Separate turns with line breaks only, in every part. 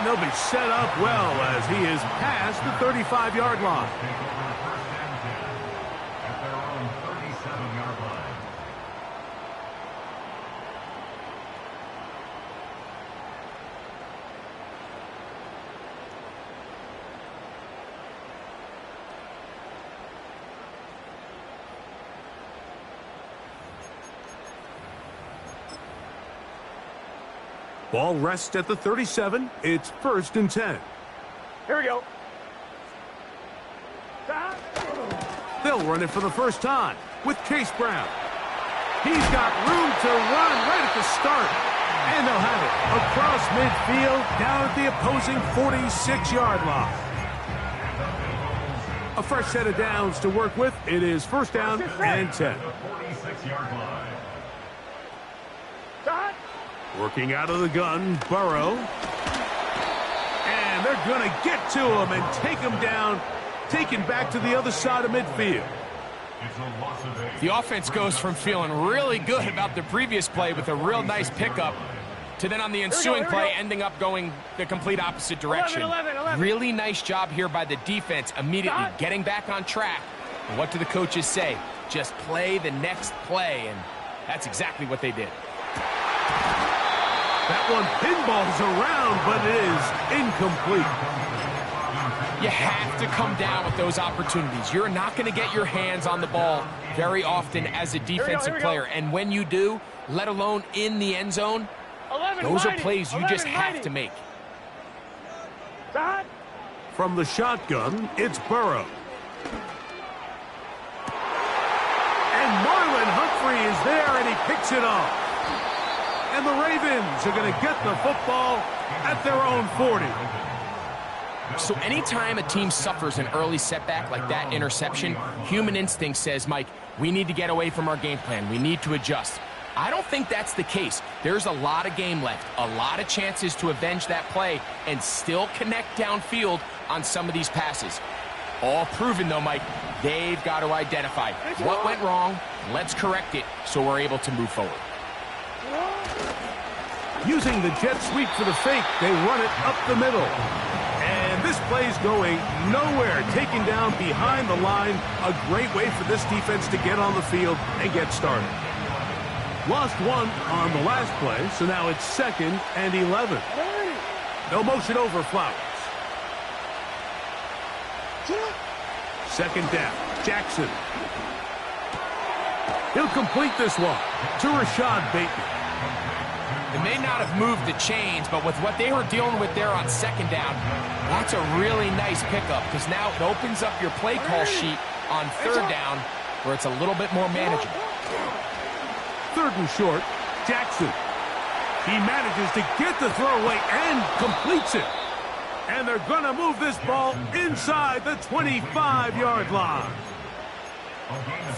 And they'll be set up well as he is past the 35-yard line.
At their own 37-yard line.
Ball rests at the 37. It's 1st and 10.
Here we go.
They'll run it for the first time with Chase Brown. He's got room to run right at the start. And they'll have it across midfield down at the opposing 46-yard line. A fresh set of downs to work with. It is 1st down and 10. Working out of the gun, Burrow. And they're going to get to him and take him down, taken back to the other side of midfield.
The offense goes from feeling really good about the previous play with a real nice pickup to then on the ensuing play ending up going the complete opposite direction.
11.
Really nice job here by the defense, immediately getting back on track. And what do the coaches say? Just play the next play, and that's exactly what they did.
That one pinballs around, but it is incomplete.
You have to come down with those opportunities. You're not going to get your hands on the ball very often as a defensive player. And when you do, let alone in the end zone, those are plays you just have to make.
From the shotgun, it's Burrow. And Marlon Humphrey is there, and he picks it off. And the Ravens are going to get the football at their own 40.
So anytime a team suffers an early setback like that interception, human instinct says, Mike, we need to get away from our game plan. We need to adjust. I don't think that's the case. There's a lot of game left, a lot of chances to avenge that play and still connect downfield on some of these passes. All proven, though, Mike, they've got to identify what went wrong, let's correct it so we're able to move forward.
Using the jet sweep for the fake, they run it up the middle. And this play's going nowhere, taken down behind the line. A great way for this defense to get on the field and get started. Lost one on the last play, so now it's 2nd and 11. No motion over Flowers. 2nd down, Jackson. He'll complete this one to Rashad Bateman.
They may not have moved the chains, but with what they were dealing with there on 2nd down, that's a really nice pickup because now it opens up your play call sheet on 3rd down where it's a little bit more manageable.
3rd and short, Jackson. He manages to get the throw away and completes it. And they're going to move this ball inside the 25-yard line.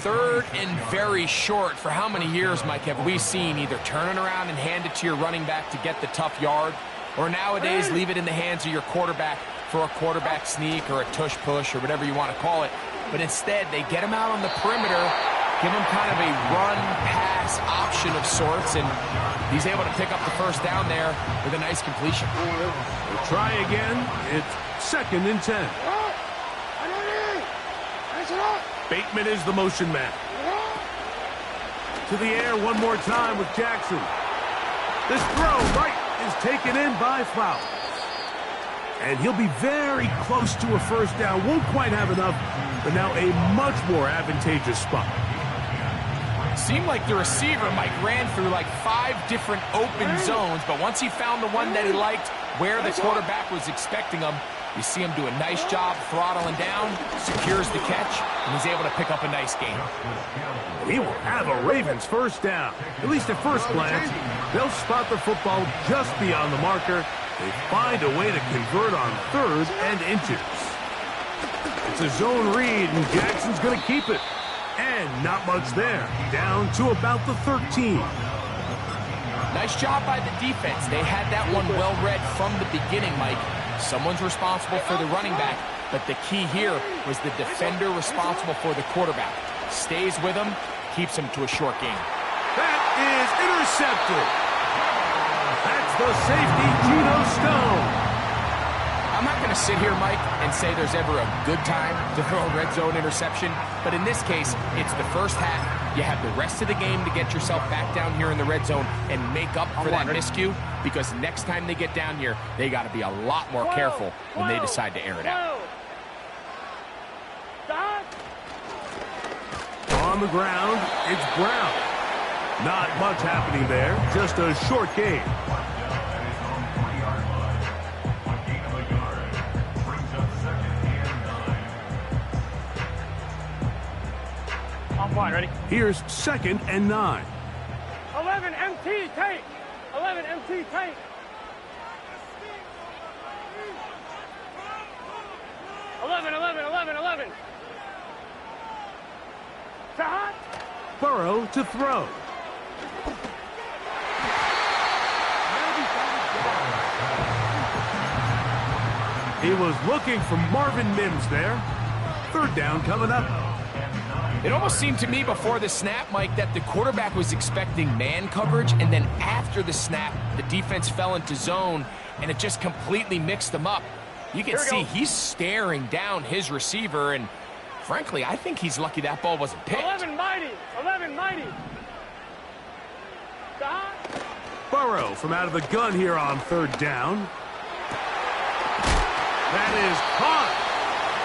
3rd and very short. For how many years, Mike, have we seen either turn it around and hand it to your running back to get the tough yard, or nowadays leave it in the hands of your quarterback for a quarterback sneak or a tush push or whatever you want to call it. But instead, they get him out on the perimeter, give him kind of a run-pass option of sorts, and he's able to pick up the 1st down there with a nice completion.
We'll try again. It's 2nd and 10. Bateman is the motion man. To the air one more time with Jackson. This throw right is taken in by Flowers. And he'll be very close to a 1st down. Won't quite have enough, but now a much more advantageous spot.
Seemed like the receiver, Mike, ran through like 5 different open zones, but once he found the one that he liked, where the quarterback was expecting him, you see him do a nice job throttling down, secures the catch, and he's able to pick up a nice gain.
He will have a Ravens 1st down. At least at first glance, they'll spot the football just beyond the marker. They find a way to convert on 3rd and inches. It's a zone read, and Jackson's going to keep it. And not much there. Down to about the 13.
Nice job by the defense. They had that one well read from the beginning, Mike. Someone's responsible for the running back, but the key here was the defender responsible for the quarterback. Stays with him, keeps him to a short gain.
That is intercepted. That's the safety, Geno Stone.
to sit here, Mike, and say there's ever a good time to throw a red zone interception, but in this case, it's the first half. You have the rest of the game to get yourself back down here in the red zone and make up for that miscue, because next time they get down here, they got to be a lot more careful when they decide to air it out.
On the ground, it's Brown. Not much happening there, just a short game.
Ready?
Here's 2nd and 9.
11 MT tape. 11 MT tape. 11. Shot.
Burrow to throw. He was looking for Marvin Mims there. 3rd down coming up.
It almost seemed to me before the snap, Mike, that the quarterback was expecting man coverage, and then after the snap, the defense fell into zone, and it just completely mixed them up. You can see he's staring down his receiver, and frankly, I think he's lucky that ball wasn't picked.
11 mighty.
Burrow from out of the gun here on 3rd down. That is caught.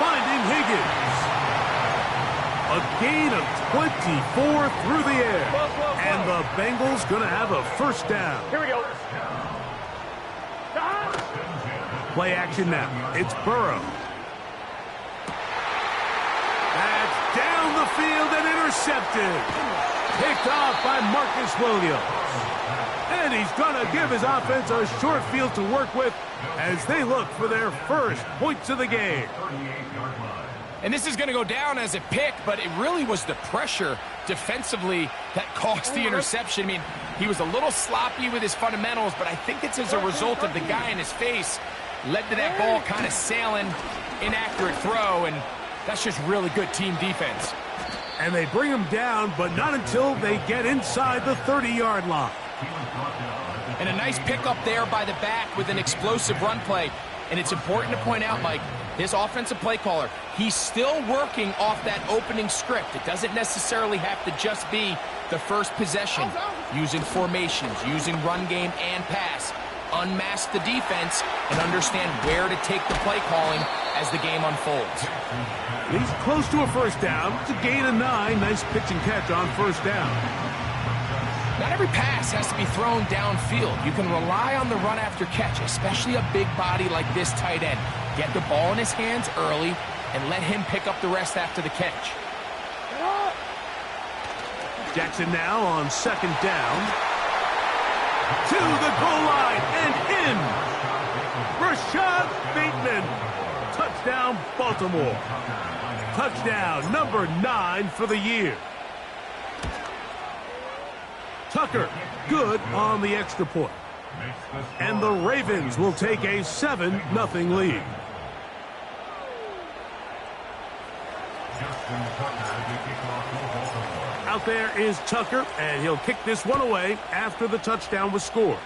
Finding Higgins. A gain of 24 through the air. And the Bengals going to have a 1st down.
Here we go.
Play action now. It's Burrow. That's down the field and intercepted. Picked off by Marcus Williams. And he's going to give his offense a short field to work with as they look for their first points of the game.
And this is going to go down as a pick, but it really was the pressure defensively that caused the interception. I mean, he was a little sloppy with his fundamentals, but I think it's as a result of the guy in his face led to that ball kind of sailing, inaccurate throw, and that's just really good team defense.
And they bring him down, but not until they get inside the 30-yard line.
And a nice pickup there by the back with an explosive run play. And it's important to point out, Mike, his offensive play caller, he's still working off that opening script. It doesn't necessarily have to just be the first possession. Using formations, using run game and pass. Unmask the defense and understand where to take the play calling as the game unfolds.
He's close to a 1st down. It's a gain of 9. Nice pitch and catch on 1st down.
Not every pass has to be thrown downfield. You can rely on the run after catch, especially a big body like this tight end. Get the ball in his hands early and let him pick up the rest after the catch.
Jackson now on 2nd down. To the goal line and in. Rashad Bateman. Touchdown, Baltimore. Touchdown number 9 for the year. Tucker, good on the extra point. And the Ravens will take a 7-0 lead. Out there is Tucker, and he'll kick this one away after the touchdown was scored.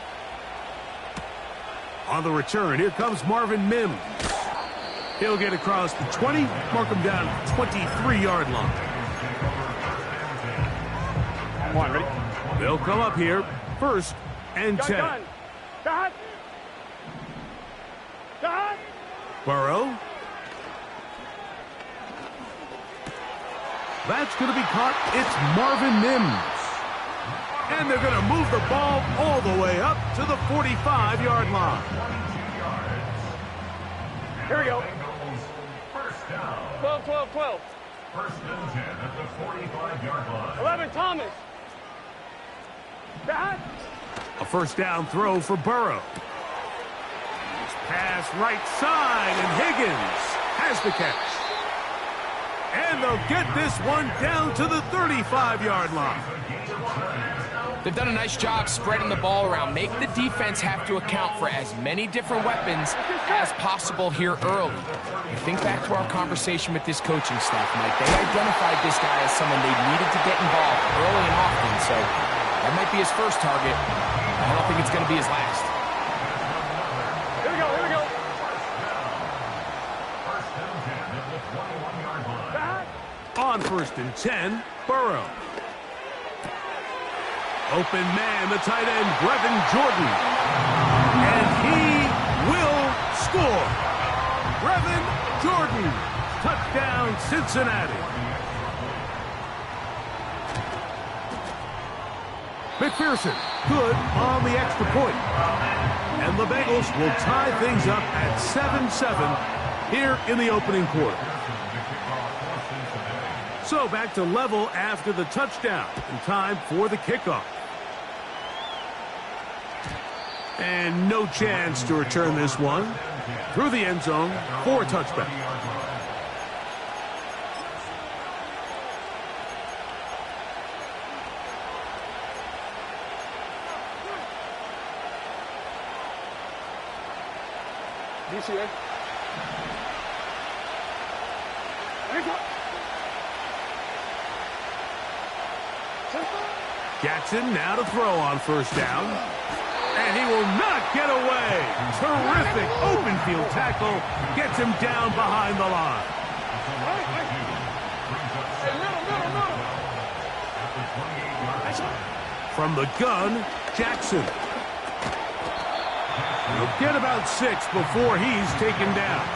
On the return, here comes Marvin Mims. He'll get across the 20, mark him down at the 23-yard line.
Ready?
They'll come up here, 1st and 10.
Shot.
Burrow. That's going to be caught. It's Marvin Mims. And they're going to move the ball all the way up to the 45-yard line.
Here we go. 12.
1st and 10 at the 45-yard line.
11 Thomas. Shot.
A 1st down throw for Burrow. Pass right side, and Higgins has the catch. And they'll get this one down to the 35-yard line.
They've done a nice job spreading the ball around. Make the defense have to account for as many different weapons as possible here early. You think back to our conversation with this coaching staff, Mike. They identified this guy as someone they needed to get involved early and often, so that might be his first target. I don't think it's going to be his last.
Here we go.
On 1st and 10, Burrow. Open man, the tight end, Brevin Jordan. And he will score. Brevin Jordan. Touchdown, Cincinnati. McPherson, good on the extra point. And the Bengals will tie things up at 7-7 here in the opening quarter. So back to level after the touchdown, and time for the kickoff. And no chance to return this one. Through the end zone for a touchback.
DCA.
Jackson now to throw on 1st down. And he will not get away. Terrific open field tackle. Gets him down behind the line. From the gun, Jackson. He'll get about 6 before he's taken down.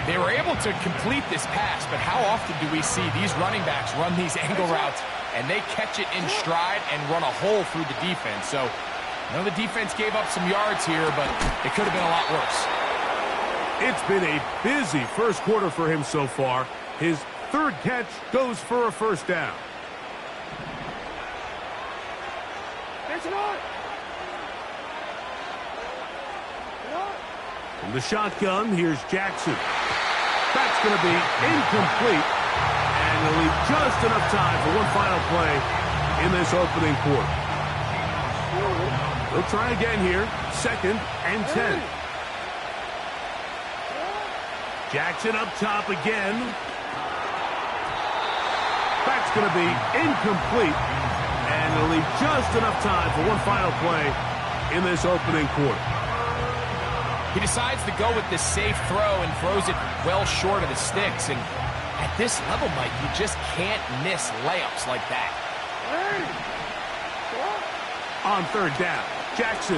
They were able to complete this pass, but how often do we see these running backs run these angle routes and they catch it in stride and run a hole through the defense? So, I know the defense gave up some yards here, but it could have been a lot worse.
It's been a busy first quarter for him so far. His 3rd catch goes for a 1st down. From the shotgun, here's Jackson. That's going to be incomplete. And he'll leave just enough time for one final play in this opening quarter. They'll try again here. 2nd and 10. Jackson up top again. That's going to be incomplete. And he'll leave just enough time for one final play in this opening quarter.
He decides to go with this safe throw and throws it well short of the sticks. And at this level, Mike, you just can't miss layups like that.
On 3rd down, Jackson.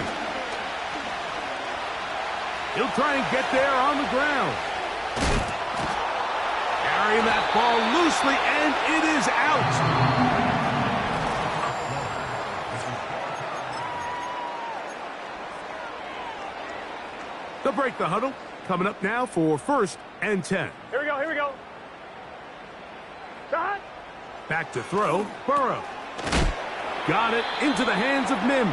He'll try and get there on the ground. Carrying that ball loosely, and it is out. They'll break the huddle. Coming up now for 1st and 10.
Here we go, here we go. Shot.
Back to throw, Burrow. Got it into the hands of Mims.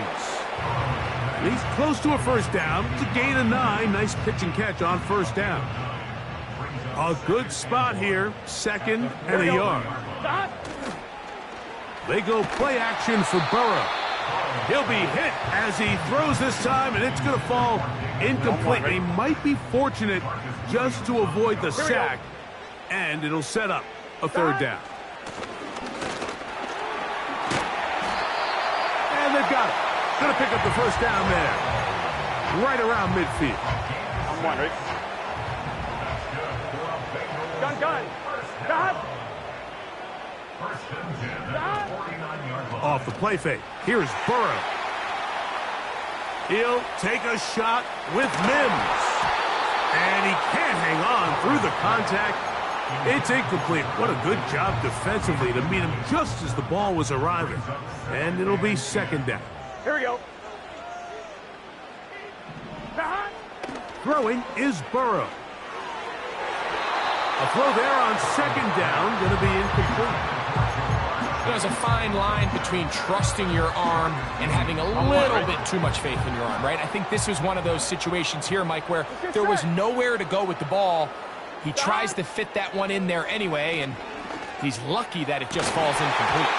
And he's close to a 1st down. It's a gain of 9. Nice pitch and catch on 1st down. A good spot here. 2nd and a yard.
Shot.
They go play action for Burrow. He'll be hit as he throws this time, and it's going to fall incomplete. He might be fortunate just to avoid the sack, and it'll set up a 3rd down. And they've got it. Going to pick up the 1st down there. Right around midfield.
I'm one, Rick. Gun. Shot.
Off the play fake. Here's Burrow. He'll take a shot with Mims. And he can't hang on through the contact. It's incomplete. What a good job defensively to meet him just as the ball was arriving. And it'll be 2nd down.
Here we go.
Throwing is Burrow. A throw there on 2nd down, going to be incomplete.
There's a fine line between trusting your arm and having a little bit too much faith in your arm, right? I think this is one of those situations here, Mike, where there was nowhere to go with the ball. He tries to fit that one in there anyway, and he's lucky that it just falls incomplete.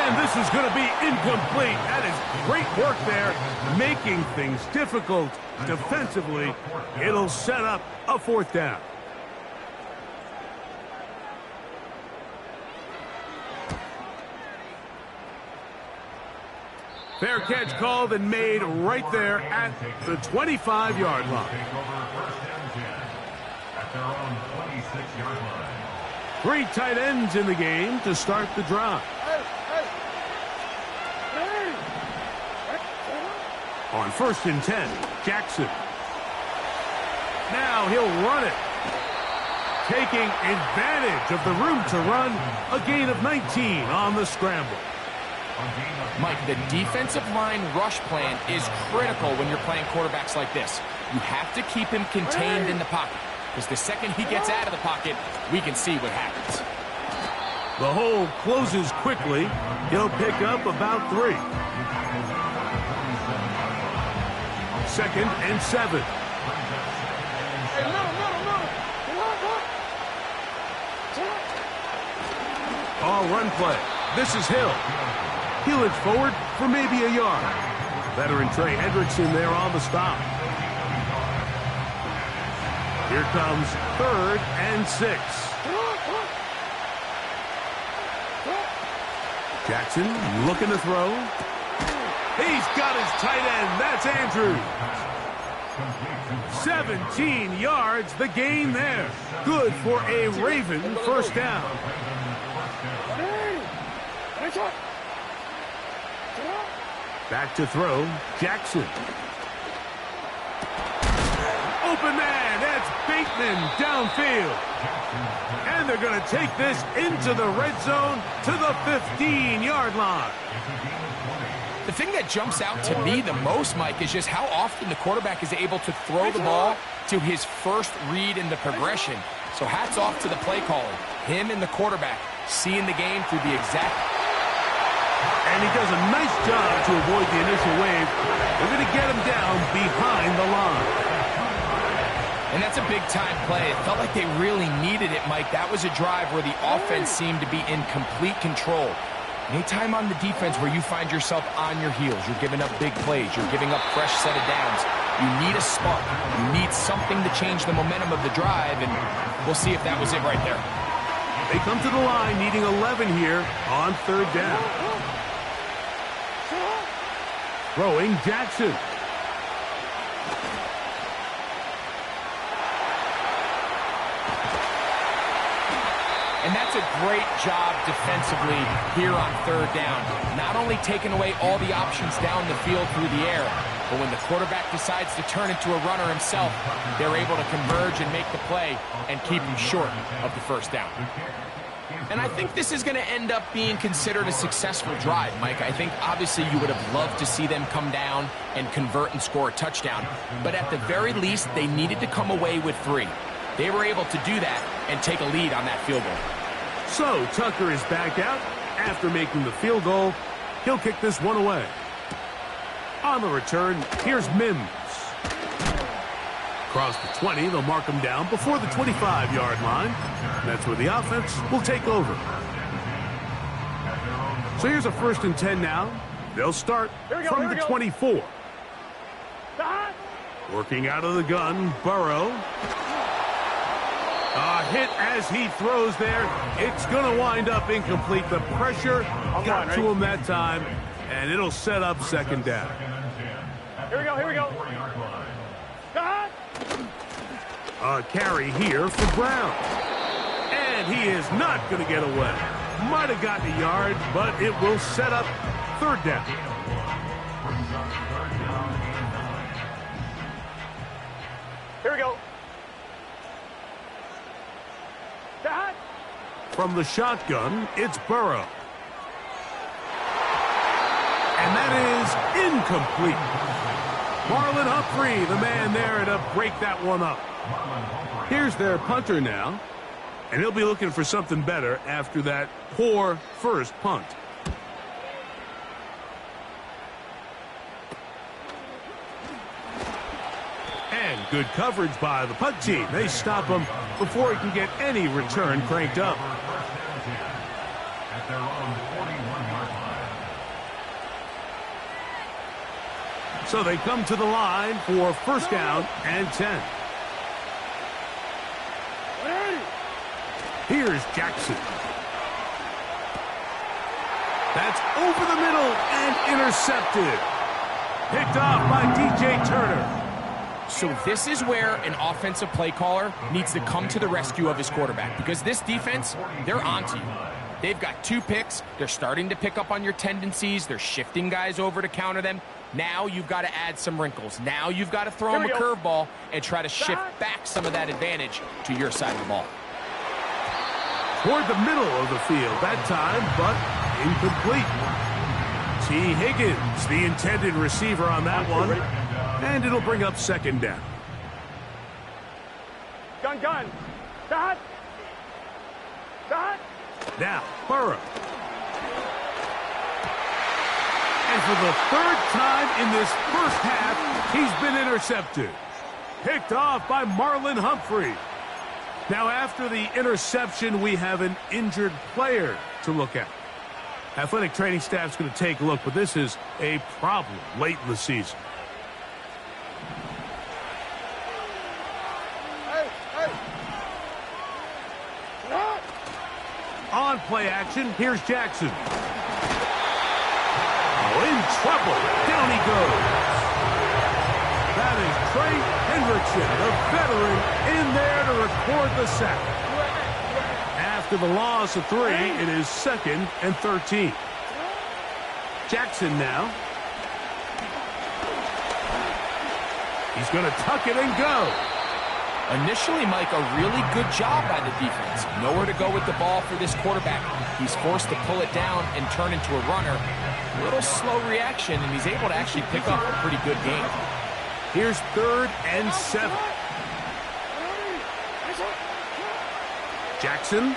And this is going to be incomplete. That is great work there, making things difficult defensively. It'll set up a 4th down. Fair catch called and made right there at the 25-yard line. Three tight ends in the game to start the drive. On 1st and 10, Jackson. Now he'll run it. Taking advantage of the room to run, a gain of 19 on the scramble.
Mike, the defensive line rush plan is critical when you're playing quarterbacks like this. You have to keep him contained in the pocket, because the second he gets out of the pocket, we can see what happens.
The hole closes quickly. He'll pick up about 3. 2nd and 7. All run play. This is Hill. He'll inch forward for maybe a yard. Veteran Trey Hendrickson there on the stop. Here comes 3rd and 6. Jackson looking to throw. He's got his tight end. That's Andrews. 17 yards, the gain there. Good for a Raven first down. Back to throw, Jackson. Open man, that's Bateman downfield. And they're going to take this into the red zone to the 15-yard line.
The thing that jumps out to me the most, Mike, is just how often the quarterback is able to throw the ball to his first read in the progression. So hats off to the play caller. Him and the quarterback seeing the game through the exact...
And he does a nice job to avoid the initial wave. They're going to get him down behind the line.
And that's a big-time play. It felt like they really needed it, Mike. That was a drive where the offense seemed to be in complete control. Anytime on the defense where you find yourself on your heels, you're giving up big plays, you're giving up fresh set of downs, you need a spark. You need something to change the momentum of the drive, and we'll see if that was it right there.
They come to the line needing 11 here on 3rd down. Throwing Jackson.
And that's a great job defensively here on 3rd down. Not only taking away all the options down the field through the air, but when the quarterback decides to turn into a runner himself, they're able to converge and make the play and keep him short of the 1st down. And I think this is going to end up being considered a successful drive, Mike. I think obviously you would have loved to see them come down and convert and score a touchdown. But at the very least, they needed to come away with 3. They were able to do that and take a lead on that field goal.
So Tucker is back out after making the field goal. He'll kick this one away. On the return, here's Mims. Across the 20, they'll mark him down before the 25-yard line. That's where the offense will take over. So here's a 1st and 10 now. They'll start from the 24. Working out of the gun, Burrow. A hit as he throws there. It's going to wind up incomplete. The pressure got to him that time, and it'll set up 2nd down.
Here we go, here we go.
A carry here for Brown. And he is not going to get away. Might have gotten a yard, but it will set up 3rd down.
Here we go.
From the shotgun, it's Burrow. And that is incomplete. Marlon Humphrey, the man there to break that one up. Here's their punter now. And he'll be looking for something better after that poor first punt. And good coverage by the punt team. They stop him before he can get any return cranked up.
At their own 41-yard line.
So they come to the line for 1st down and 10. Here's Jackson. That's over the middle and intercepted. Picked off by DJ Turner.
So this is where an offensive play caller needs to come to the rescue of his quarterback, because this defense, they're onto you. They've got 2 picks. They're starting to pick up on your tendencies. They're shifting guys over to counter them. Now you've got to add some wrinkles. Now you've got to throw them a curveball and try to shift back some of that advantage to your side of the ball.
Toward the middle of the field that time, but incomplete. T. Higgins, the intended receiver on that one, and it'll bring up second down.
Gun. Dot.
Now, Burrow. And for the 3rd time in this first half, he's been intercepted. Picked off by Marlon Humphrey. Now, after the interception, we have an injured player to look at. Athletic training staff's going to take a look, but this is a problem late in the season. On play action, here's Jackson. Oh, in trouble. Down he goes. That is Trey Hendrickson, the veteran, in there to record the sack. After the loss of 3, it is 2nd and 13. Jackson now. He's going to tuck it and go.
Initially, Mike, a really good job by the defense. Nowhere to go with the ball for this quarterback. He's forced to pull it down and turn into a runner. A little slow reaction, and he's able to actually pick up a pretty good game.
Here's 3rd and 7. Jackson.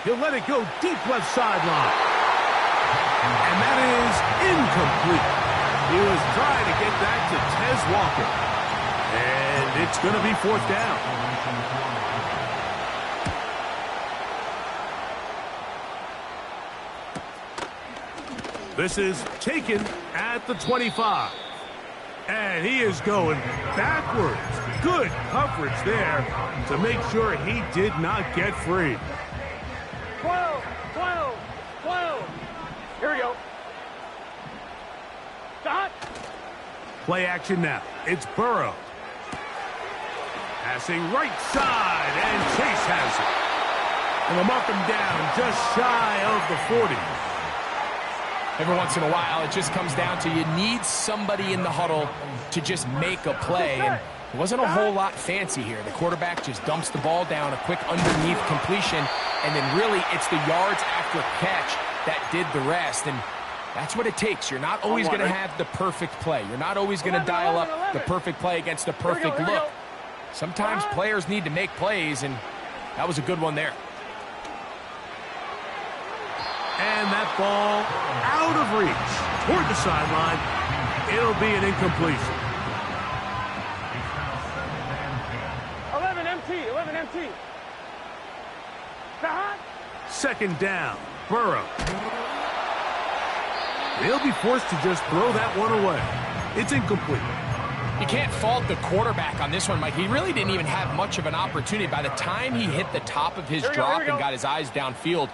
He'll let it go deep left sideline. And that is incomplete. He was trying to get that to Tez Walker. And it's going to be 4th down. This is taken at the 25. And he is going backwards. Good coverage there to make sure he did not get free.
12. Here we go. Dot.
Play action now. It's Burrow. Passing right side, and Chase has it. And they'll mark him down just shy of the 40.
Every once in a while, it just comes down to you need somebody in the huddle to just make a play. And it wasn't a whole lot fancy here. The quarterback just dumps the ball down, a quick underneath completion, and then really it's the yards after catch that did the rest. And that's what it takes. You're not always going to have the perfect play. You're not always going to dial up the perfect play against the perfect look. Sometimes players need to make plays, and that was a good one there.
And that ball out of reach toward the sideline. It'll be an incompletion.
11 MT.
2nd down. Burrow. They'll be forced to just throw that one away. It's incomplete.
You can't fault the quarterback on this one, Mike. He really didn't even have much of an opportunity. By the time he hit the top of his drop and got his eyes downfield,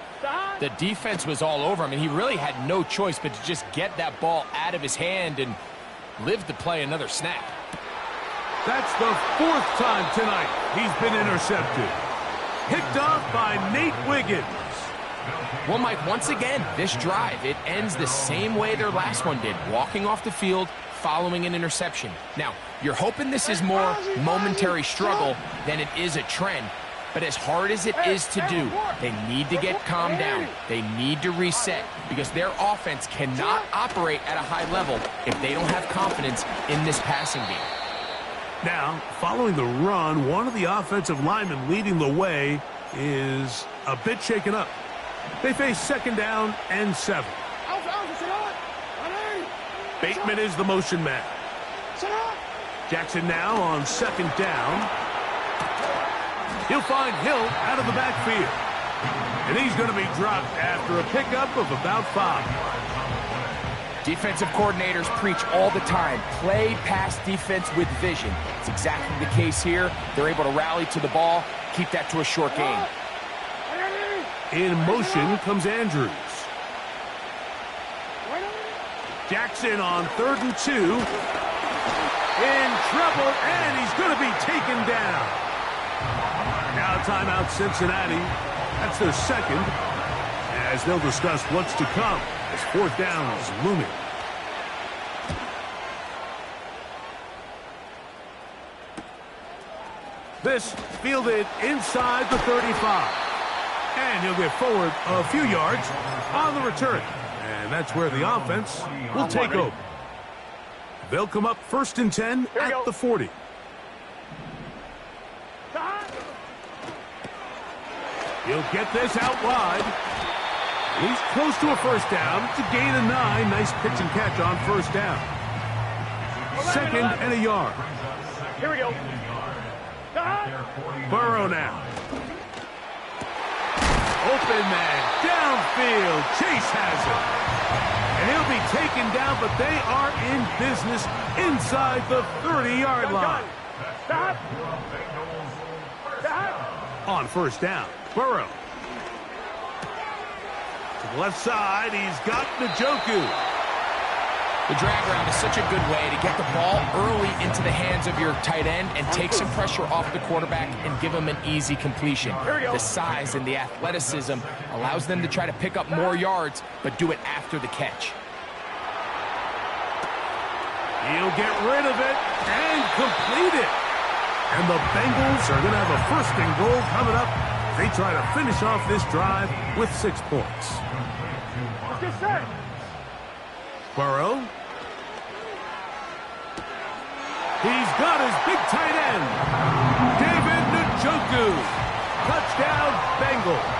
the defense was all over him, and he really had no choice but to just get that ball out of his hand and live to play another snap.
That's the 4th time tonight he's been intercepted. Picked off by Nate Wiggins.
Well, Mike, once again, this drive, it ends the same way their last one did, walking off the field, following an interception. Now, you're hoping this is more momentary struggle than it is a trend, but as hard as it is to do, they need to get calmed down. They need to reset because their offense cannot operate at a high level if they don't have confidence in this passing game.
Now, following the run, one of the offensive linemen leading the way is a bit shaken up. They face 2nd down and 7. Bateman is the motion man. Jackson now on 2nd down. He'll find Hill out of the backfield. And he's going to be dropped after a pickup of about 5.
Defensive coordinators preach all the time, play pass defense with vision. It's exactly the case here. They're able to rally to the ball, keep that to a short game.
In motion comes Andrews. Jackson on 3rd and 2. in trouble, and he's going to be taken down. Now timeout Cincinnati. That's their second, as they'll discuss what's to come as fourth down is looming. This fielded inside the 35. And he'll get forward a few yards on the return. And that's where the offense will take over. They'll come up 1st and 10 at the 40. He'll get this out wide. He's close to a first down. It's a gain of 9. Nice pitch and catch on first down. 2nd and a yard.
Here we go.
Burrow now. Open man, downfield. Chase has it. And he'll be taken down, but they are in business inside the 30-yard line.
Stop. Stop.
On first down, Burrow. To the left side, he's got Njoku.
The drag route is such a good way to get the ball early into the hands of your tight end and take some pressure off the quarterback and give him an easy completion. The size and the athleticism allows them to try to pick up more yards, but do it after the catch.
He'll get rid of it and complete it. And the Bengals are going to have a 1st and goal coming up. They try to finish off this drive with 6 points.
Just say.
Burrow. He's got his big tight end, David Njoku. Touchdown, Bengals.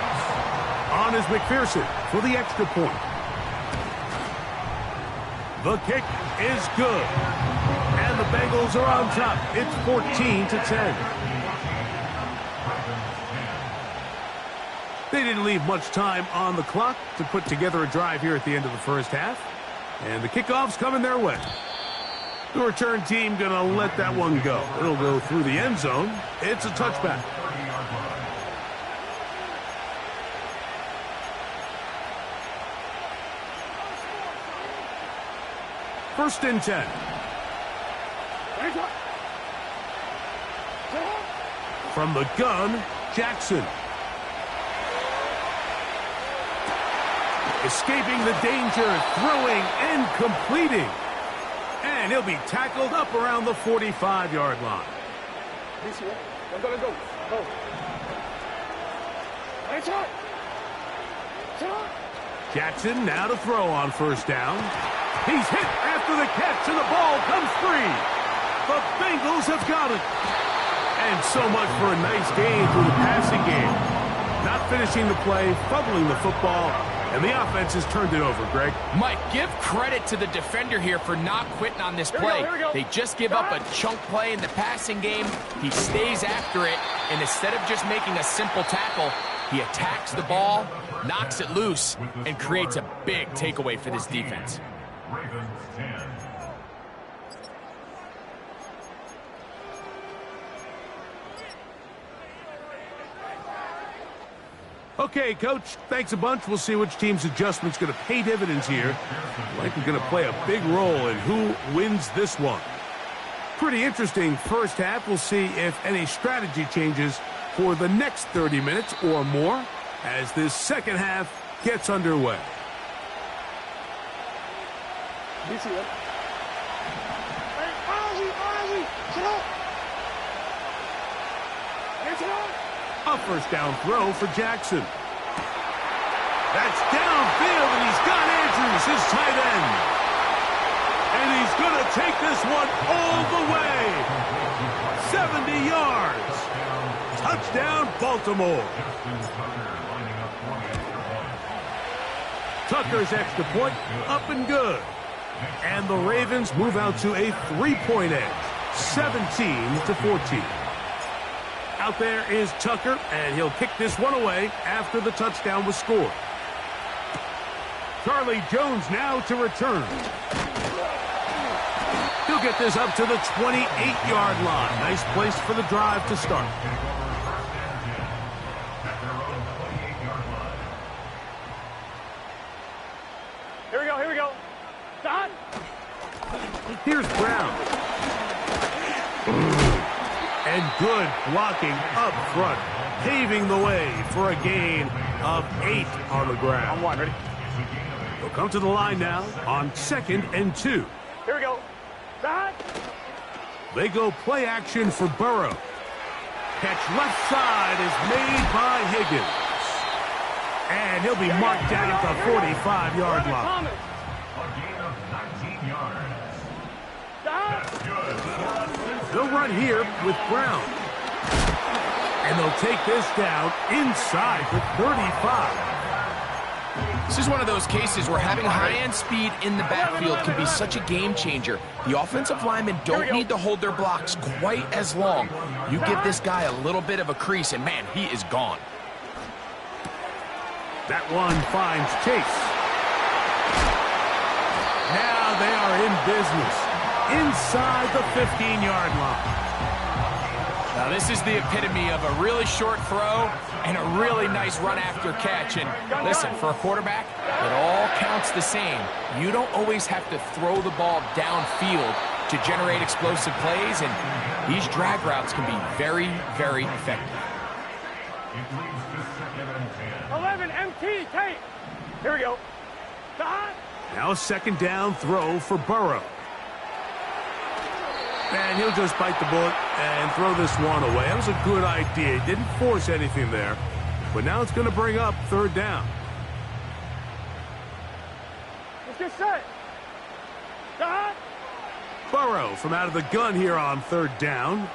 On is McPherson for the extra point. The kick is good. And the Bengals are on top. It's 14-10. They didn't leave much time on the clock to put together a drive here at the end of the first half. And the kickoff's coming their way. The return team going to let that one go. It'll go through the end zone. It's a touchback. First and 10. From the gun, Jackson. Escaping the danger, throwing and completing. And he'll be tackled up around the 45-yard line. Jackson now to throw on first down. He's hit after the catch, and the ball comes free. The Bengals have got it. And so much for a nice gain through the passing game. Not finishing the play, fumbling the football, and the offense has turned it over, Greg.
Mike, give credit to the defender here for not quitting on this play.
Here we go.
They just give up a chunk play in the passing game. He stays after it, and instead of just making a simple tackle, he attacks the ball, knocks it loose, and creates a big takeaway for this defense.
Ravens 10.
Okay, Coach, thanks a bunch. We'll see which team's adjustment's going to pay dividends here. Likely going to play a big role in who wins this one. Pretty interesting first half. We'll see if any strategy changes for the next 30 minutes or more as this second half gets underway. A first down throw for Jackson. That's downfield, and he's got Andrews, his tight end. And he's going to take this one all the way. 70 yards. Touchdown, Baltimore. Tucker's extra point, up and good. And the Ravens move out to a 3-point edge, 17-14. Out there is Tucker, and he'll kick this one away after the touchdown was scored. Charlie Jones now to return. He'll get this up to the 28-yard line. Nice place for the drive to start.
Here we go. Stop.
Here's Brown. And good blocking up front, paving the way for a gain of 8 on the ground.
On one, ready?
They'll come to the line now on 2nd and 2.
Here we go. Stop.
They go play action for Burrow. Catch left side is made by Higgins. And he'll be marked down at the 45-yard line.
Thomas.
A gain of 19 yards.
Stop.
They'll run here with Brown. And they'll take this down inside the 35.
This is one of those cases where having high-end speed in the backfield can be such a game changer. The offensive linemen don't need to hold their blocks quite as long. You give this guy a little bit of a crease, and man, he is gone.
That one finds Chase. Now they are in business inside the 15-yard line.
Now this is the epitome of a really short throw and a really nice run after catch. And listen, for a quarterback, it all counts the same. You don't always have to throw the ball downfield to generate explosive plays, and these drag routes can be very, very effective.
11 MT tape. Here we go. Stop.
Now a 2nd down throw for Burrow. And he'll just bite the bullet and throw this one away. That was a good idea. He didn't force anything there. But now it's going to bring up 3rd down.
Let's get set. Stop.
Burrow from out of the gun here on 3rd down.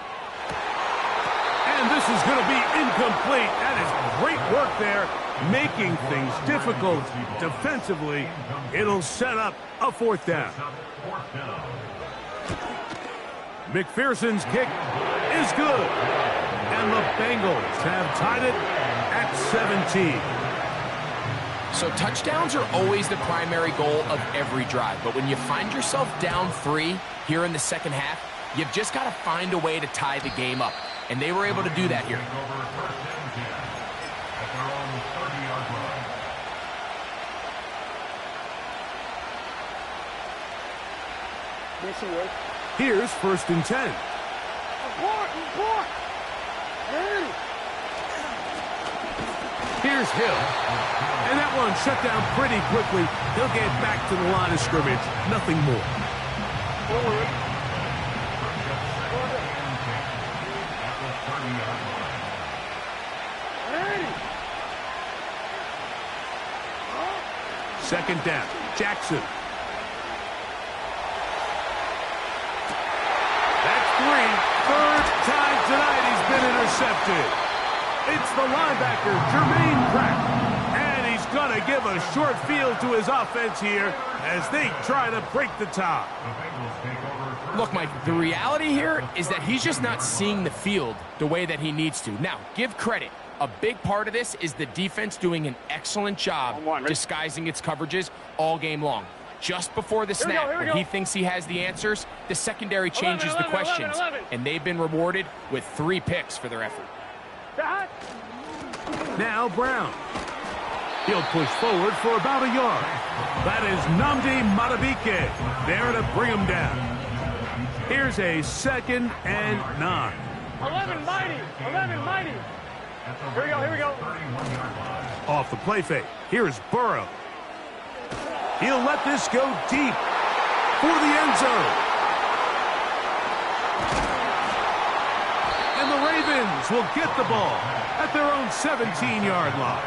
And this is going to be incomplete. That is great work there, making things difficult defensively. It'll set up a 4th down. McPherson's kick is good. And the Bengals have tied it at 17.
So touchdowns are always the primary goal of every drive. But when you find yourself down 3 here in the second half, you've just got to find a way to tie the game up. And they were able to do that here.
Here's 1st and 10. Here's Hill. And that one shut down pretty quickly. He'll get back to the line of scrimmage. Nothing more. Second down. Jackson. That's 3. 3rd time tonight he's been intercepted. It's the linebacker, Jermaine Pratt. And he's going to give a short field to his offense here as they try to break the tie.
Look, Mike, the reality here is that he's just not seeing the field the way that he needs to. Now, give credit. A big part of this is the defense doing an excellent job disguising its coverages all game long. Just before the snap, when he thinks he has the answers, the secondary changes the questions. And they've been rewarded with 3 picks for their effort.
Now Brown. He'll push forward for about a yard. That is Nnamdi Madubuike there to bring him down. Here's a 2nd and 9.
11 mighty. 11 mighty. Here we go. Here we go.
Off the play fake. Here's Burrow. He'll let this go deep for the end zone. And the Ravens will get the ball at their own 17-yard line.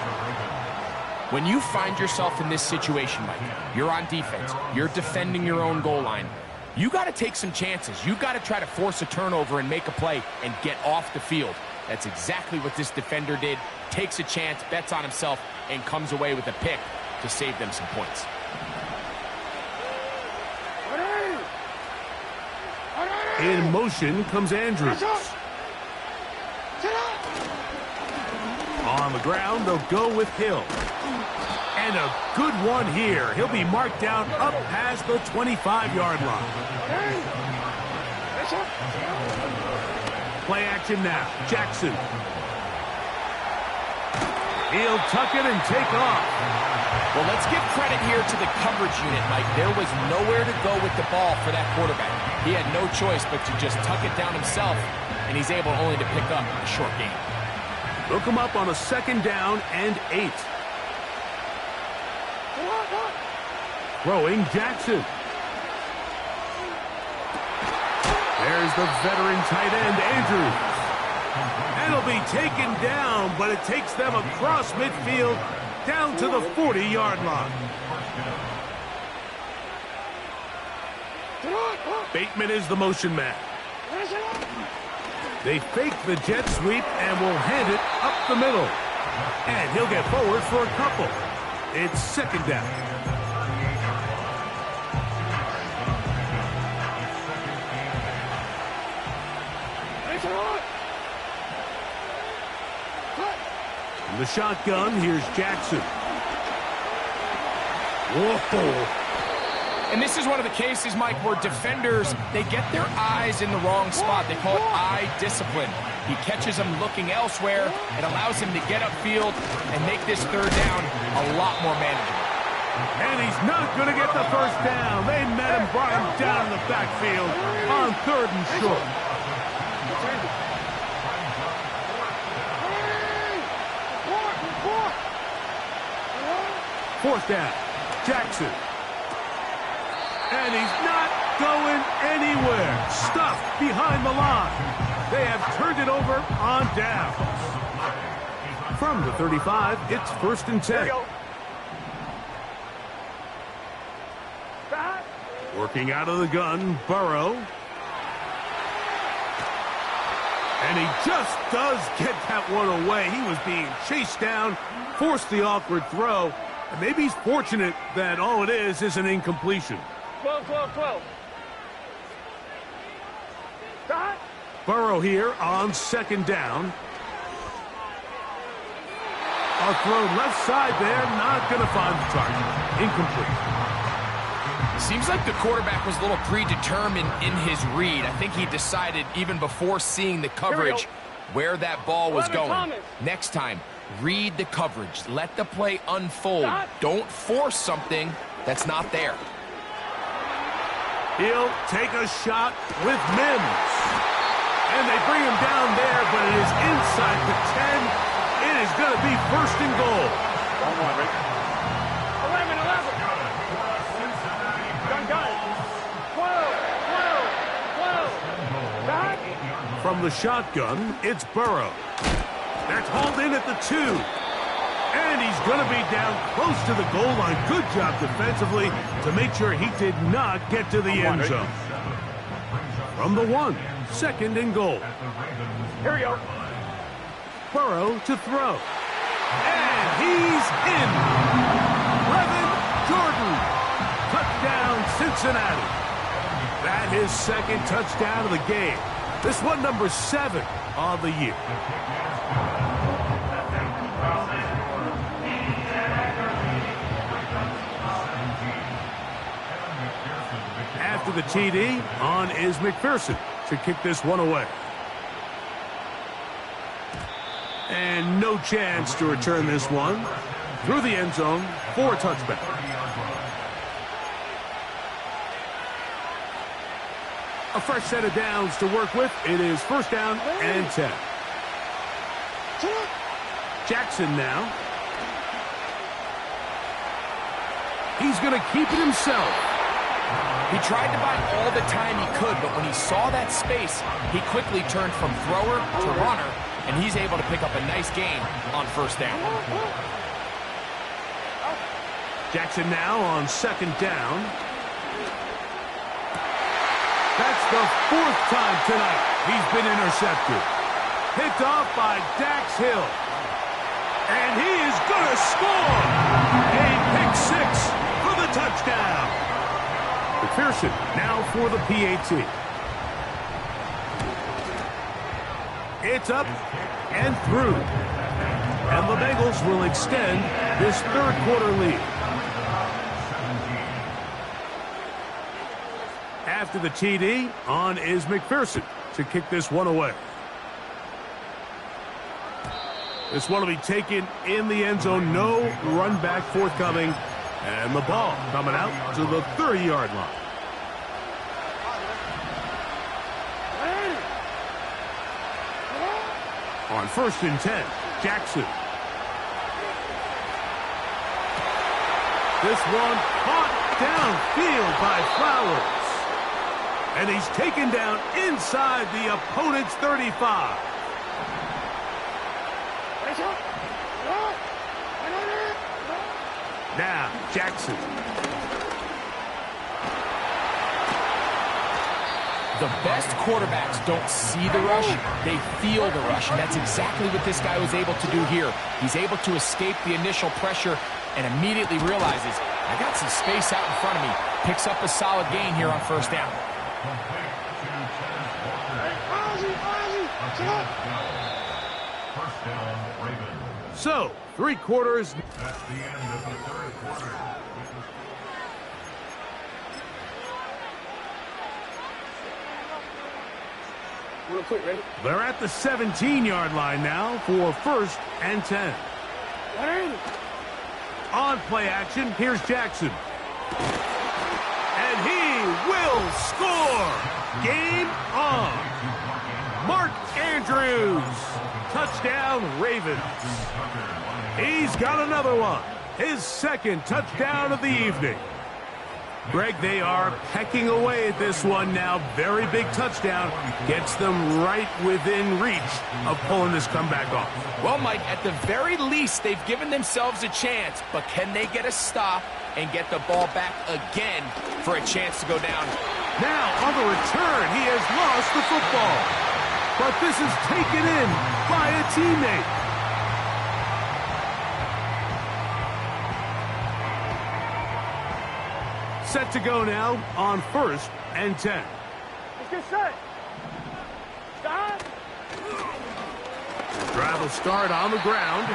When you find yourself in this situation, Mike, you're on defense, you're defending your own goal line, you got to take some chances. You got to try to force a turnover and make a play and get off the field. That's exactly what this defender did. Takes a chance, bets on himself, and comes away with a pick to save them some points.
In motion comes Andrews. On the ground, they'll go with Hill. And a good one here. He'll be marked down up past the 25-yard line. Play action now. Jackson. He'll tuck it and take off.
Well, let's give credit here to the coverage unit, Mike. There was nowhere to go with the ball for that quarterback. He had no choice but to just tuck it down himself and he's able only to pick up a short gain.
Look him up on a 2nd down and 8. Throwing Jackson. There's the veteran tight end, Andrews. And he'll be taken down, but it takes them across midfield down to the 40-yard line. Bateman is the motion man. They fake the jet sweep and will hand it up the middle. And he'll get forward for a couple. It's 2nd down. In the shotgun, here's Jackson. Whoa.
And this is one of the cases, Mike, where defenders, they get their eyes in the wrong spot. They call it eye discipline. He catches them looking elsewhere. It allows him to get upfield and make this 3rd down a lot more manageable.
And he's not going to get the 1st down. They met him, brought him down in the backfield on 3rd and short. Fourth down, Jackson. And he's not going anywhere. Stuffed behind the line. They have turned it over on down. From the 35, it's 1st and 10. Working out of the gun, Burrow. And he just does get that one away. He was being chased down, forced the awkward throw. And maybe he's fortunate that all it is an incompletion.
12. Stop.
Burrow here on 2nd down. A throw left side there, not going to find the target. Incomplete.
Seems like the quarterback was a little predetermined in his read. I think he decided even before seeing the coverage where that ball was going. Next time, read the coverage. Let the play unfold. Don't force something that's not there.
He'll take a shot with Mims. And they bring him down there, but it is inside the 10. It is going to be 1st and goal.
11. Gun. 12.
From the shotgun, it's Burrow. That's hauled in at the 2. And he's going to be down close to the goal line. Good job defensively to make sure he did not get to the end zone. From the 1, 2nd and goal.
Here we go.
Burrow to throw. And he's in. Brevin Jordan. Touchdown, Cincinnati. That is 2nd touchdown of the game. This one number 7 on the year. After the TD, on is McPherson to kick this one away. And no chance to return this one through the end zone for a touchback. A fresh set of downs to work with. It is 1st down and 10. Jackson now. He's going to keep it himself.
He tried to buy all the time he could, but when he saw that space, he quickly turned from thrower to runner, and he's able to pick up a nice gain on 1st down.
Jackson now on 2nd down. That's the 4th time tonight he's been intercepted. Picked off by Dax Hill. And he is going to score! A pick 6 for the touchdown. McPherson now for the PAT. It's up and through. And the Bengals will extend this 3rd quarter lead. After the TD, on is McPherson to kick this one away. This one will be taken in the end zone. No run back forthcoming. And the ball coming out to the 30-yard line. On 1st and 10, Jackson. This one caught downfield by Flowers. And he's taken down inside the opponent's 35. Now, Jackson.
The best quarterbacks don't see the rush, they feel the rush, and that's exactly what this guy was able to do here. He's able to escape the initial pressure and immediately realizes, I got some space out in front of me. Picks up a solid gain here on 1st down.
So, 3 quarters.
That's the end of the 3rd quarter.
They're at the 17-yard line now for 1st and 10. On play action, here's Jackson. And he will score! Game on! Mark Andrews! Touchdown, Ravens. He's got another one. His 2nd touchdown of the evening. Greg, they are pecking away at this one now. Very big touchdown. Gets them right within reach of pulling this comeback off.
Well, Mike, at the very least, they've given themselves a chance. But can they get a stop and get the ball back again for a chance to go down?
Now, on the return, he has lost the football. But this is taken in by a teammate. Set to go now on 1st and 10.
Let's get set. Stop.
Drive will start on the ground,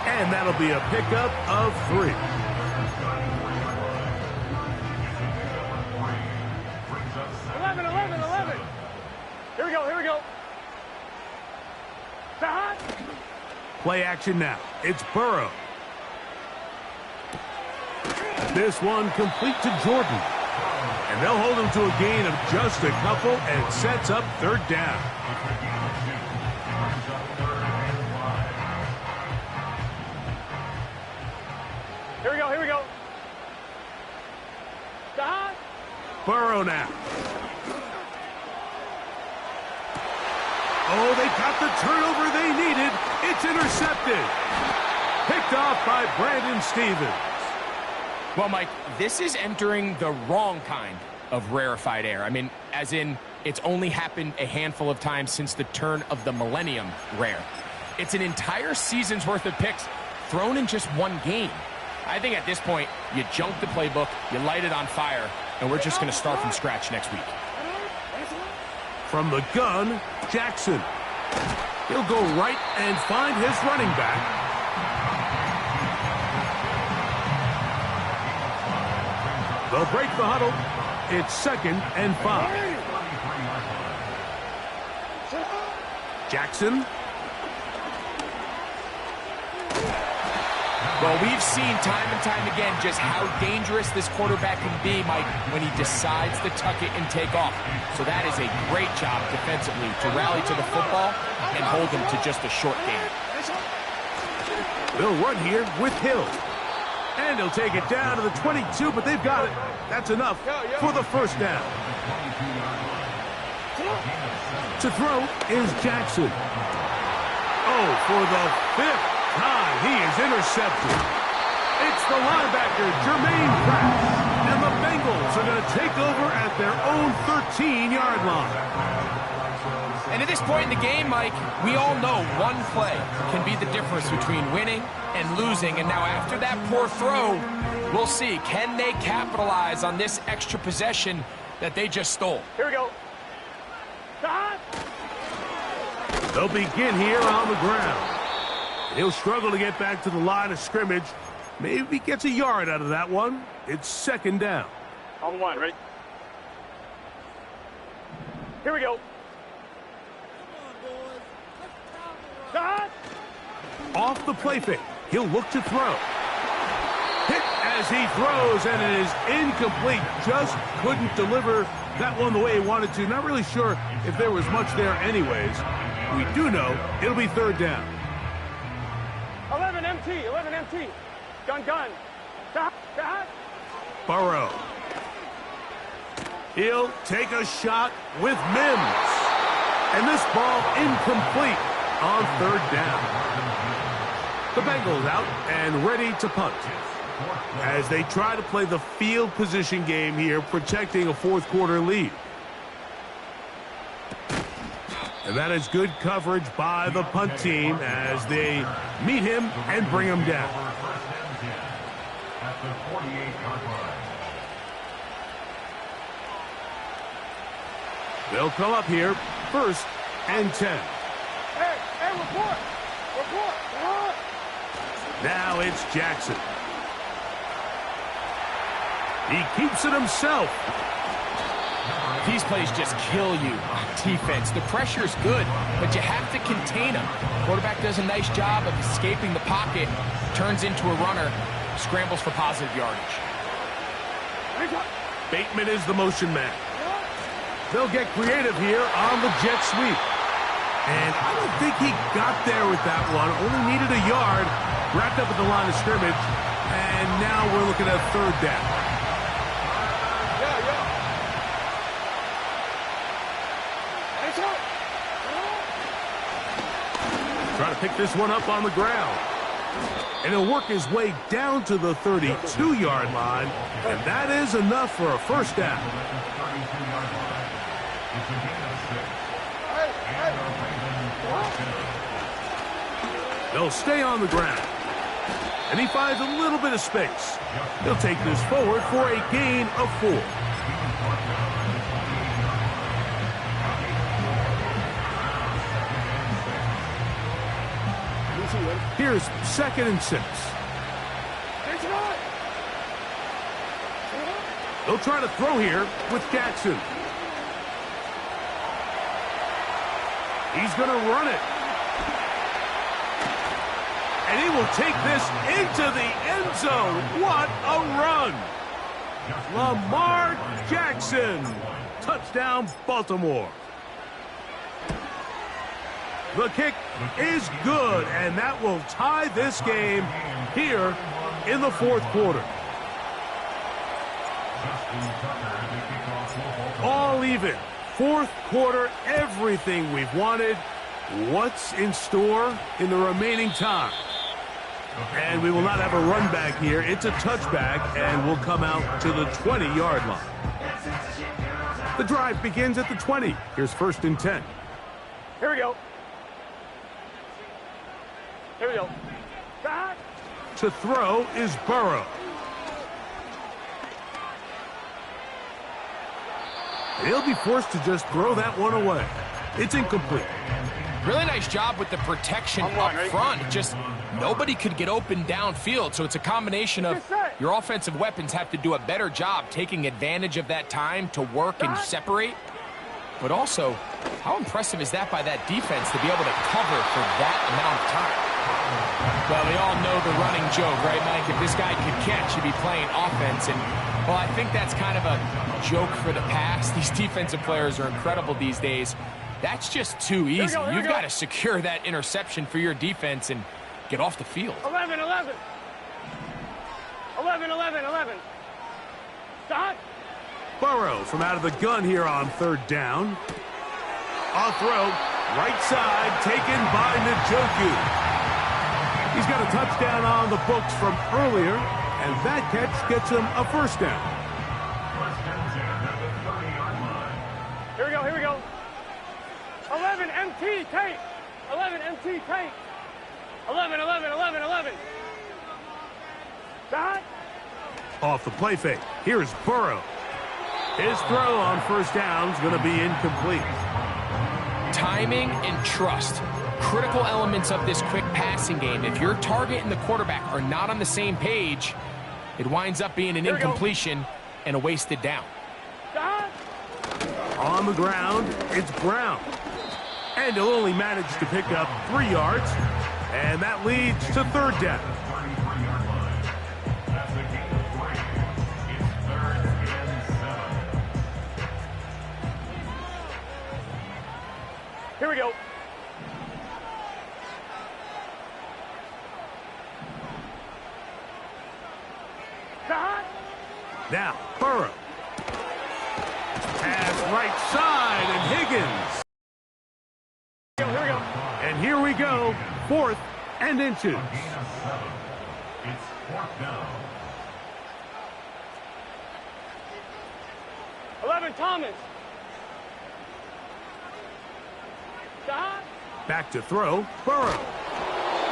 and that'll be a pickup of 3.
Eleven. Here we go. Stop.
Play action now. It's Burrow. This one complete to Jordan. And they'll hold him to a gain of just a couple and sets up 3rd down.
Here we go. Stop.
Burrow now. Oh, they got the turnover they needed. It's intercepted. Picked off by Brandon Stevens.
Well, Mike, this is entering the wrong kind of rarefied air. I mean, as in, it's only happened a handful of times since the turn of the millennium rare. It's an entire season's worth of picks thrown in just one game. I think at this point, you junk the playbook, you light it on fire, and we're just going to start from scratch next week.
From the gun, Jackson. He'll go right and find his running back. They'll break the huddle. It's 2nd and 5. Jackson.
Well, we've seen time and time again just how dangerous this quarterback can be, Mike, when he decides to tuck it and take off. So that is a great job defensively to rally to the football and hold him to just a short gain.
They'll run here with Hill. And he'll take it down to the 22, but they've got it. That's enough for the 1st down. To throw is Jackson. Oh, for the 5th time, he is intercepted. It's the linebacker, Jermaine Pratt. And the Bengals are going to take over at their own 13-yard line.
And at this point in the game, Mike, we all know one play can be the difference between winning and losing. And now after that poor throw, we'll see. Can they capitalize on this extra possession that they just stole?
Here we go. Stop.
They'll begin here on the ground. He'll struggle to get back to the line of scrimmage. Maybe he gets a yard out of that one. It's 2nd down.
On 1, ready? Here we go. Stop.
Off the play fake. He'll look to throw. Hit as he throws, and it is incomplete. Just couldn't deliver that one the way he wanted to. Not really sure if there was much there anyways. We do know it'll be third down.
11 MT, 11 MT. Gun. Stop.
Burrow. He'll take a shot with Mims. And this ball incomplete on third down. The Bengals out and ready to punt as they try to play the field position game here, protecting a fourth quarter lead. And that is good coverage by the punt team as they meet him and bring him down.
At the 48-yard line.
They'll come up here, 1st and 10.
Hey, report.
Now it's Jackson. He keeps it himself.
These plays just kill you on defense. The pressure's good, but you have to contain him. Quarterback does a nice job of escaping the pocket, turns into a runner, scrambles for positive yardage.
Bateman is the motion man. They'll get creative here on the jet sweep. And I don't think he got there with that one. Only needed a yard. Wrapped up at the line of scrimmage. And now we're looking at third down. Trying to pick this one up on the ground. And he'll work his way down to the 32-yard line. And that is enough for a first down. They'll stay on the ground. And he finds a little bit of space. He'll take this forward for a gain of 4. Here's 2nd and 6. They'll try to throw here with Jackson. He's going to run it. And he will take this into the end zone. What a run. Lamar Jackson. Touchdown, Baltimore. The kick is good, and that will tie this game here in the fourth quarter. All even. Fourth quarter, everything we've wanted. What's in store in the remaining time? And we will not have a run back here. It's a touchback, and we'll come out to the 20-yard line. The drive begins at the 20. Here's 1st and 10.
Here we go.
To throw is Burrow. He'll be forced to just throw that one away. It's incomplete.
Really nice job with the protection up front. Just nobody could get open downfield, so it's a combination of your offensive weapons have to do a better job taking advantage of that time to work and separate. But also, how impressive is that by that defense to be able to cover for that amount of time? Well, we all know the running joke, right, Mike? If this guy could catch, he'd be playing offense. And, well, I think that's kind of a joke for the past. These defensive players are incredible these days. That's just too easy. You've got to secure that interception for your defense and get off the field.
11. Stop.
Burrow from out of the gun here on third down. On throw, right side, taken by Njoku. He's got a touchdown on the books from earlier, and that catch gets him a first down.
Here we go. 11 MT tape. 11 MT tape. 11. Stop.
Off the play fake. Here's Burrow. His throw on first down is going to be incomplete.
Timing and trust. Critical elements of this quick passing game. If your target and the quarterback are not on the same page, it winds up being an incompletion and a wasted down.
Stop.
On the ground, it's Brown. And he'll only manage to pick up 3 yards, and that leads to third down.
Here we go.
Now, Burrow. Pass right side, and Higgins.
Here we go.
And here we go, 4th and inches.
Gain of 7. It's 4th down.
11, Thomas. Stop.
Back to throw, Burrow.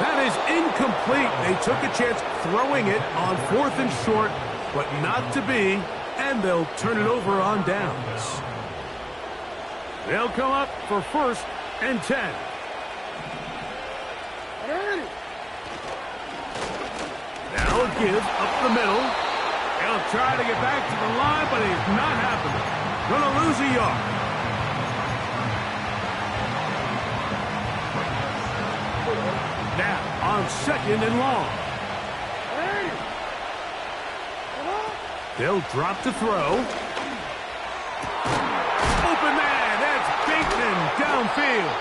That is incomplete. They took a chance throwing it on 4th and short, but not to be, and they'll turn it over on downs. They'll come up for 1st and 10. Now a give up the middle. He'll try to get back to the line, but it's not happening. Gonna lose a yard. Now on 2nd and long. They'll drop to throw. Open man, that's Bateman downfield.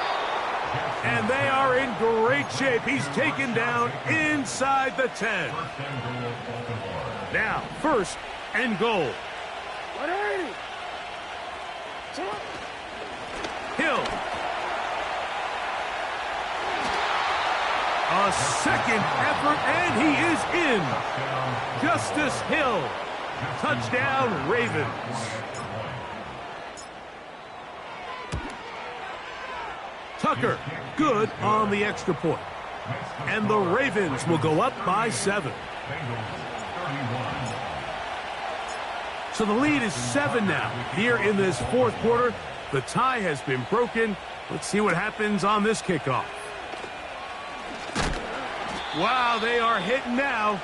And they are in great shape. He's taken down inside the 10. Now, 1st and goal. Hill. A second effort, and he is in. Justice Hill. Touchdown, Ravens. Tucker, good on the extra point. And the Ravens will go up by 7. So the lead is 7 now. Here in this 4th quarter, the tie has been broken. Let's see what happens on this kickoff. Wow, they are hitting now.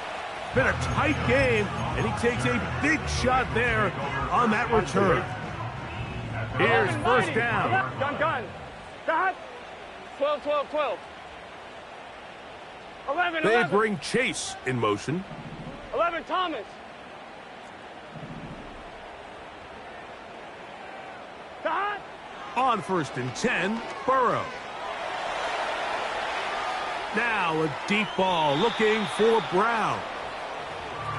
Been a tight game, and he takes a big shot there on that return. Here's 1st down.
Gun. Stop. 12. 11.
They bring Chase in motion.
11, Thomas. Stop.
On 1st and 10, Burrow. Now a deep ball looking for Brown.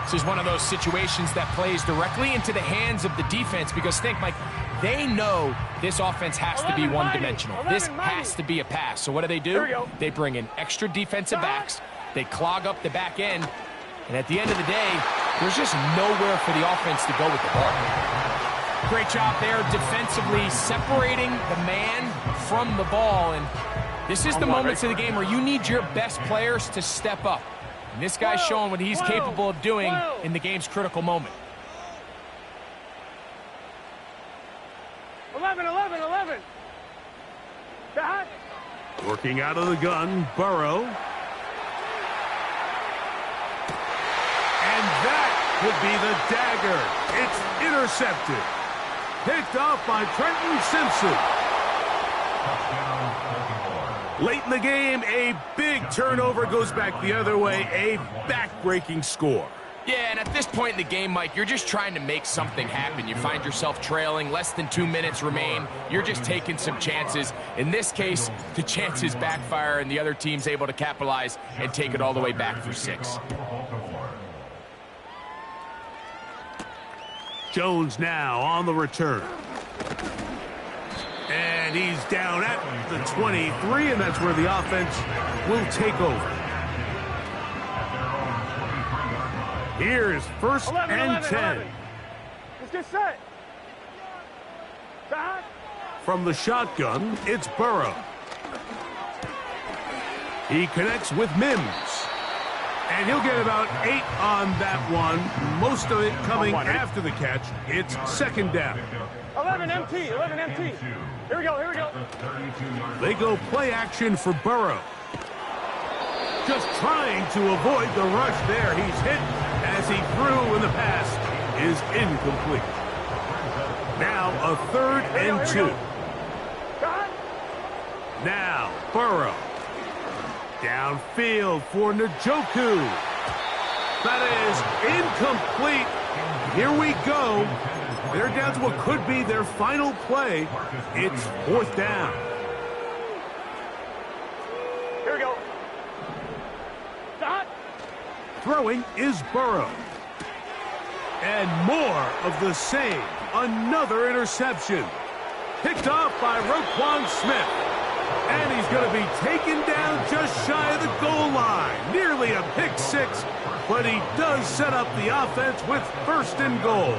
This is one of those situations that plays directly into the hands of the defense because think, Mike, they know this offense has to be one-dimensional. This has to be a pass. So what do? They bring in extra defensive backs. They clog up the back end. And at the end of the day, there's just nowhere for the offense to go with the ball. Great job there defensively separating the man from the ball. And this is the moments of the game where you need your best players to step up. And this guy's showing what he's capable of doing in the game's critical moment.
11. Stop.
Working out of the gun, Burrow. And that could be the dagger. It's intercepted. Picked off by Trenton Simpson. Late in the game, a big turnover goes back the other way. A back-breaking score.
Yeah, and at this point in the game, Mike, you're just trying to make something happen. You find yourself trailing, less than 2 minutes remain. You're just taking some chances. In this case, the chances backfire, and the other team's able to capitalize and take it all the way back for 6.
Jones now on the return. And he's down at the 23, and that's where the offense will take over. Here's 1st and 10.
Let's get set. Stop.
From the shotgun, it's Burrow. He connects with Mims. And he'll get about 8 on that one. Most of it coming after the catch. It's 2nd down.
11 MT. Here we go.
They go play action for Burrow. Just trying to avoid the rush there. He's hit as he threw, and the pass is incomplete. Now a 3rd and 2. Now Burrow. Downfield for Njoku. That is incomplete. Here we go. They're down to what could be their final play. It's 4th down.
Here we go. Stop.
Throwing is Burrow. And more of the same. Another interception. Picked off by Roquan Smith. And he's going to be taken down just shy of the goal line. Nearly a pick six, but he does set up the offense with first and goal.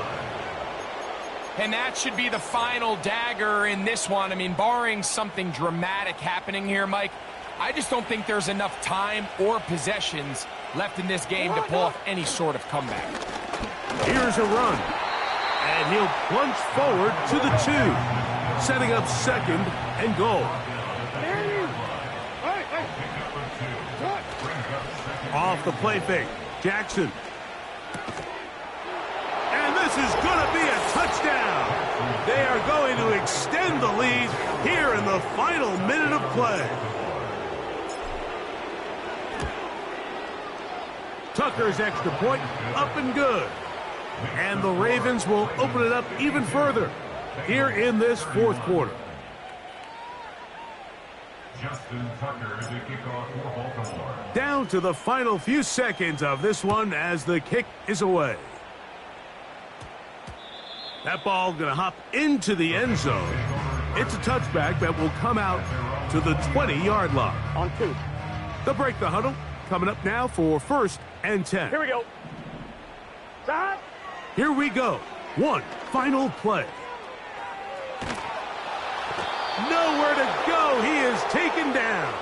And that should be the final dagger in this one. I mean, barring something dramatic happening here, Mike, I just don't think there's enough time or possessions left in this game to pull off any sort of comeback.
Here's a run. And he'll plunge forward to the 2. Setting up second and goal. Off the play fake. Jackson. And this is going to be a touchdown. They are going to extend the lead here in the final minute of play. Tucker's extra point up and good. And the Ravens will open it up even further here in this fourth quarter.
Justin Tucker to kick off for Baltimore.
Down to the final few seconds of this one as the kick is away. That ball going to hop into the end zone. It's a touchback that will come out to the 20-yard line.
On 2.
They'll break the huddle. Coming up now for 1st and 10.
Here we go. Stop.
Here we go. One final play. Nowhere to go. He is taken down.